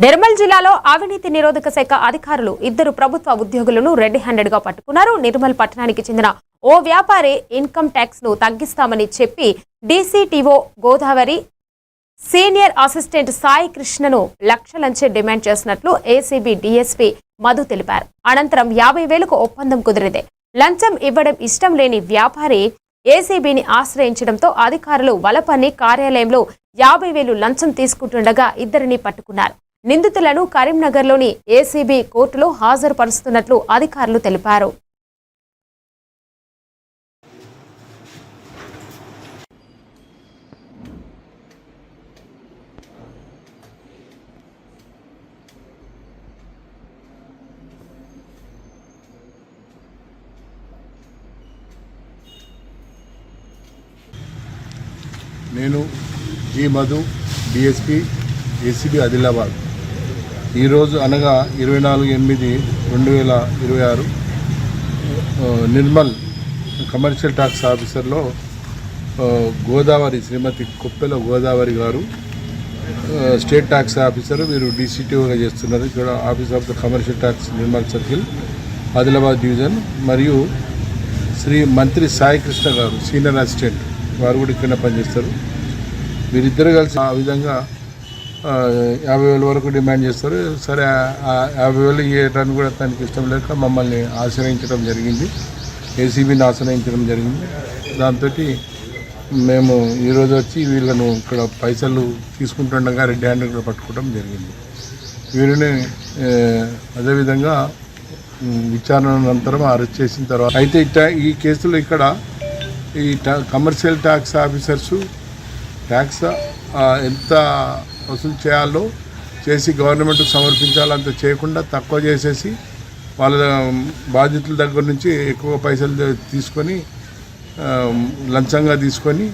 నిర్మల్ జిల్లాలో అవినీతి నిరోధక శాఖ అధికారులు ఇద్దరు ప్రభుత్వ ఉద్యోగులను రెడ్ హ్యాండెడ్ గా పట్టుకున్నారు. నిర్మల్ పట్టణానికి చెందిన ఓ వ్యాపారి ఇన్కమ్ ట్యాక్స్ ను తగ్గిస్తామని చెప్పి DCTO Godavari senior assistant Sai కృష్ణను లక్షలంచే డిమాండ్ చేసినట్లు ఏసీబీ డీఎస్పీ మధు తెలిపారు. అనంతరం 50,000కు ఒప్పందం కుదిరింది. లంచం ఇవ్వడం ఇష్టం లేని వ్యాపారి ఏసీబీని ఆశ్రయించడంతో అధికారులు వలపన్ని కార్యాలయంలో 50,000 లంచం తీసుకుంటుండగా ఇద్దరిని పట్టుకున్నారు. నిందితులను కరీంనగర్లోని ఏసీబీ కోర్టులో హాజరుపరుస్తున్నట్లు అధికారులు తెలిపారు. నేను G Madhu DSP ACB Adilabad ఈరోజు అనగా 24/8/2026 నిర్మల్ కమర్షియల్ ట్యాక్స్ ఆఫీసర్లో గోదావరి శ్రీమతి కొప్పెల గోదావరి గారు స్టేట్ ట్యాక్స్ ఆఫీసర్, వీరు డీసీటీఓగా చేస్తున్నారు. ఇక్కడ office of the commercial tax Nirmal circle Adilabad division. మరియు శ్రీ మంత్రి సాయి కృష్ణ గారు సీనియర్ అసిస్టెంట్, వారు కూడా ఇక్కడ పనిచేస్తారు. వీరిద్దరు కలిసి ఆ విధంగా 50,000 వరకు డిమాండ్ చేస్తారు. సరే, 50,000 ఇవ్వడానికి కూడా తనకి ఇష్టం లేక మమ్మల్ని ఆశ్రయించడం జరిగింది, ఏసీబీని ఆశ్రయించడం జరిగింది. దాంతో మేము ఈరోజు వచ్చి వీళ్ళను ఇక్కడ పైసలు తీసుకుంటుండగా రెడ్ హ్యాండెడ్ కూడా పట్టుకోవడం జరిగింది. వీరిని అదేవిధంగా విచారణ అనంతరం అరెస్ట్ చేసిన తర్వాత అయితే ఈ కేసులో ఇక్కడ ఈ కమర్షియల్ ట్యాక్స్ ఆఫీసర్సు ట్యాక్స్ ఎంత వసూలు చేయాలో చేసి గవర్నమెంట్కి సమర్పించాలో అంత చేయకుండా తక్కువ చేసేసి వాళ్ళ బాధితుల దగ్గర నుంచి ఎక్కువ పైసలు తీసుకొని లంచంగా తీసుకొని